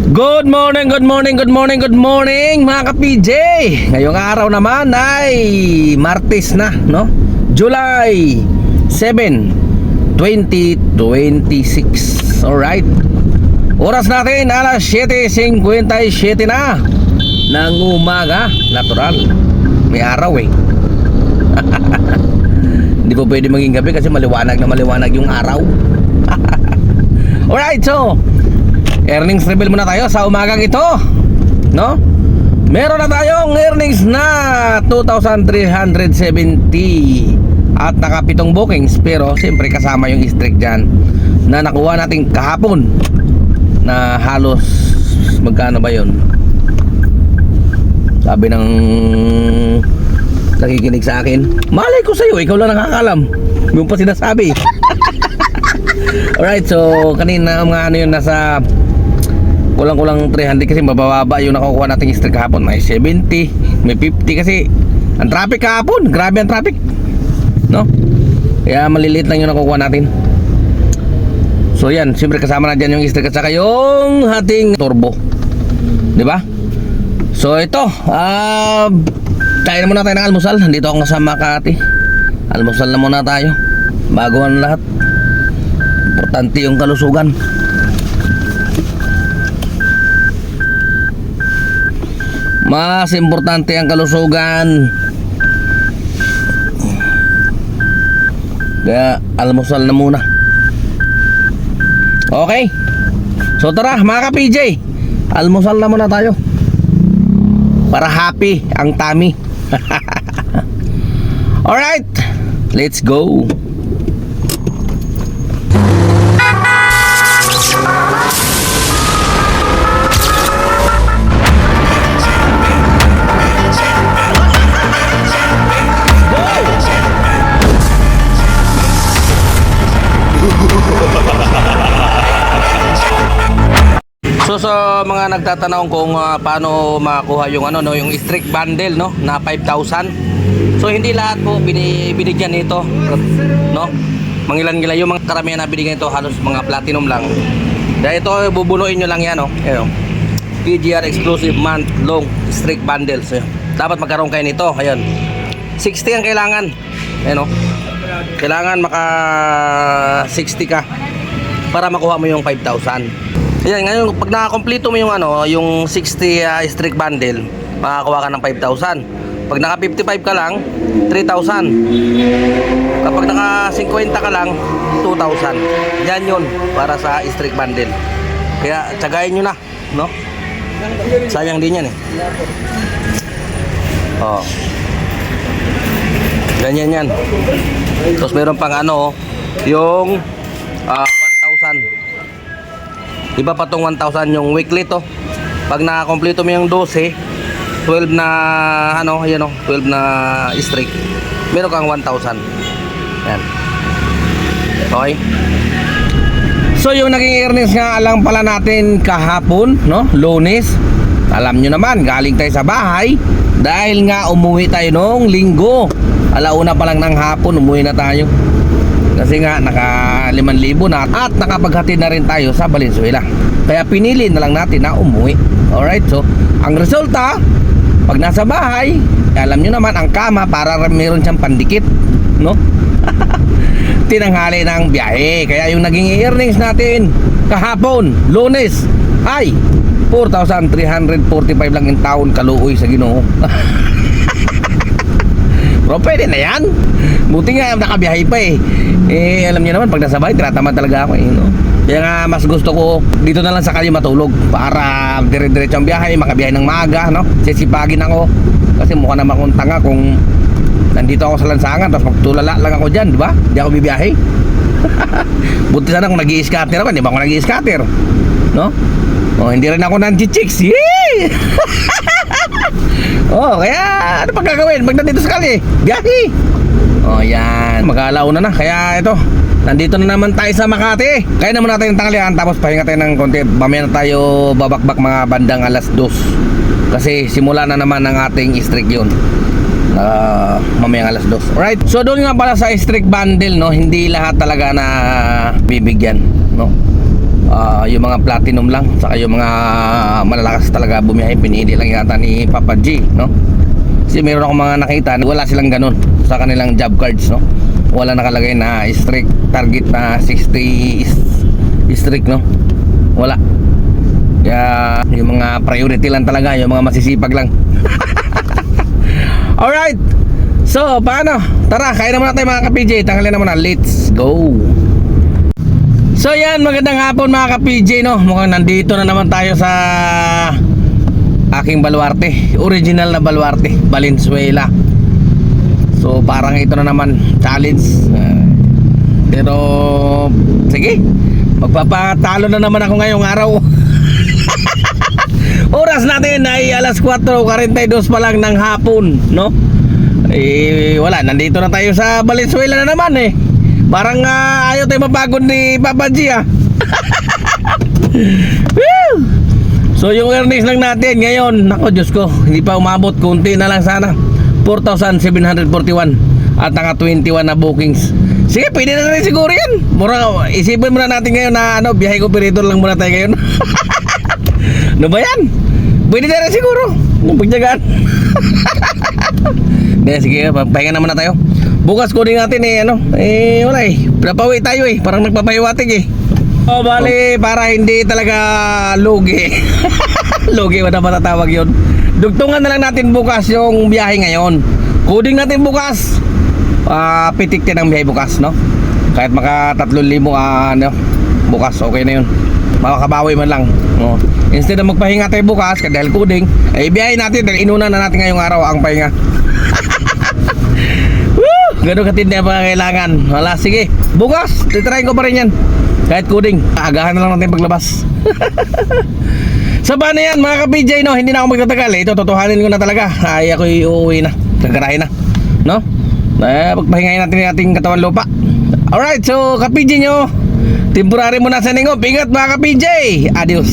Good morning, good morning, good morning, good morning mga ka-PJ. Ngayong araw naman ay Martes na, no? July 7, 2026. Alright. Oras natin alas 7:57 na ng umaga. Natural. May araw eh. Hindi po pwede maging gabi kasi maliwanag na maliwanag yung araw. Alright, so earnings reveal muna tayo sa umagang ito, no? Meron na tayong earnings na 2,370 at nakapitong bookings, pero siyempre kasama yung streak dyan na nakuha natin kahapon na halos magkano ba yun? Sabi ng nakikinig sa akin, malay ko sa'yo, ikaw lang nakakalam, yung pa sinasabi. Alright, so kanina mga ano yun, nasa kulang-kulang 300 kasi mabababa yung nakukuha nating streak kahapon. May 70, may 50 kasi ang traffic kahapon, grabe ang traffic, no? Kaya maliliit lang yung nakukuha natin. So yan, siyempre kasama na dyan yung streak at saka yung ating turbo, di ba? So ito, kain na muna tayo ng almusal. Nandito ako sa Makati. Almusal na muna tayo bago ang lahat. Importante yung kalusugan. Mas importante ang kalusugan. Kaya almusal na muna. Okay. So tara mga ka-PJ, almusal na muna tayo para happy ang tummy. Alright, let's go. So sa mga nagtatanong kung paano makuha yung ano, no, yung streak bundle, no, na 5,000. So hindi lahat po binigyan nito, no. Mangilan-ngilan yung mga karamihan na binigyan nito, halos mga platinum lang. Dahil ito bubunuin nyo lang yan, no. Ayan, PGR exclusive month long streak bundles. Ayan. Dapat magkaroon kayo nito. Ayan. 60 ang kailangan. Ayan, no. Kailangan maka 60 ka para makuha mo yung 5,000. Ayan, ngayon pag nakakompleto mo yung ano, yung 60 streak bundle, makakuha ka ng 5,000. Pag naka 55 ka lang, 3,000. Kapag naka 50 ka lang, 2,000. Yan yun para sa streak bundle. Kaya tsagayin nyo na, no? Sayang din yan eh. Oh. Ganyan yan. Tapos meron pang ano, yung 1,000. Iba pa tong 1,000 yung weekly to. Pag nakakompleto mo yung 12 na ano, ayan o, 12 na streak, meron kang 1,000. Yan. Okay. So yung naging earnings nga lang pala natin kahapon, no, Lunes. Alam nyo naman, galing tayo sa bahay dahil nga umuwi tayo nung linggo. Alauna pa lang ng hapon, umuwi na tayo. Kasi nga naka 5,000 na at nakapaghatid na rin tayo sa Valenzuela. Kaya pinili na lang natin na umuwi. Alright, so ang resulta, pag nasa bahay, alam nyo naman ang kama para meron siyang pandikit, no? Tinanghali ng biyahe. Kaya yung naging earnings natin kahapon, Lunes, ay 4,345 lang yung taon, kaluoy sa Ginoo. Bro, pwede na yan. Buti nga nakabiyahe pa eh. Eh, alam niyo naman, pag nasa bahay, tinatamad talaga ako eh, no? Kaya nga, mas gusto ko dito na lang sa kalye matulog para dire-diretso ang biyahe, makabiyahe ng maaga, no? Sisipagin ako. Kasi mukha naman akong tanga kung nandito ako sa lansangan, tapos magtulala lang ako dyan, di ba? Di ako bibiyahe. Buti sana kung nag-i-scatter ako, di ba ako nag-i-scatter? No? Oh, hindi rin ako nanti-chicks. Yee! Oh, kaya ano pang gagawin pag nandito sa kalye? Biyahe. Oh, yan. Mag-aalauna na. Kaya ito, nandito na naman tayo sa Makati. Kaya naman natin yung tanghalian, tapos pahinga tayo ng konti. Mamaya na tayo babakbak mga bandang alas 2. Kasi simula na naman ang ating streak yun. Mamaya alas 2. Alright, so doon nga pala sa streak bundle, no, hindi lahat talaga na bibigyan, no. Yung mga platinum lang, saka yung mga malalakas talaga bumiyahe, pinili lang yata ni Papa G, no? Kasi meron akong mga nakita, wala silang ganun sa kanilang job cards, no? Wala nakalagay na strict target na 60 strict, no? Wala. Kaya yung mga priority lang talaga, yung mga masisipag lang. Alright. So, paano? Tara, kain naman natin mga ka-PJ. Tanggalin naman na, let's go. So yan, magandang hapon mga ka-PJ, no? Mukhang nandito na naman tayo sa aking baluarte. Original na baluarte, Valenzuela. So parang ito na naman, challenge. Pero, sige, magpapatalo na naman ako ngayong araw. Oras natin ay alas 4:42 pa lang ng hapon, no? Wala, nandito na tayo sa Valenzuela na naman eh. Parang ayaw tayo mapagod ni Papa G, ah. So yung earnings lang natin ngayon, nako Diyos ko, hindi pa umabot, kunti na lang sana, 4,741 at naka 21 na bookings. Sige, pwede na rin siguro yan. Mura, isipin muna natin ngayon na biyahe operator lang muna tayo ngayon. Ano ba yan? Pwede na rin siguro. Pagdagaan. Sige, pahinga naman na tayo. Bukas kunin natin wala eh. Pinapawi tayo eh. Parang nagpapahiwatig eh. Bali, para hindi talaga lugi. Lugi, wala matatawag yun. Dugtungan na lang natin bukas yung biyahe ngayon. Kuding natin bukas. Pitik din ang biyahe bukas, no? Kahit maka 3,000 bukas, okay na yun. Makakabawi man lang, no? Instead na magpahinga tayo bukas dahil kuding, biyahe natin dahil inuna na natin ngayong araw ang pahinga. Ganun katindi ang mga kailangan. Wala, sige, bukas titry ko pa rin yan kahit kuding, agahan na lang natin paglabas. Sa ba na yan mga ka-PJ, no? Hindi na ako magtatagal eh. Ito, totohanin ko na talaga. Ay, ako'y uuwi na, nagkarahe na, no? Pagpahingayin natin yung ating katawan lupa. Alright, so ka-PJ nyo, temporary muna sa ningop. Ingat mga ka-PJ. Adios.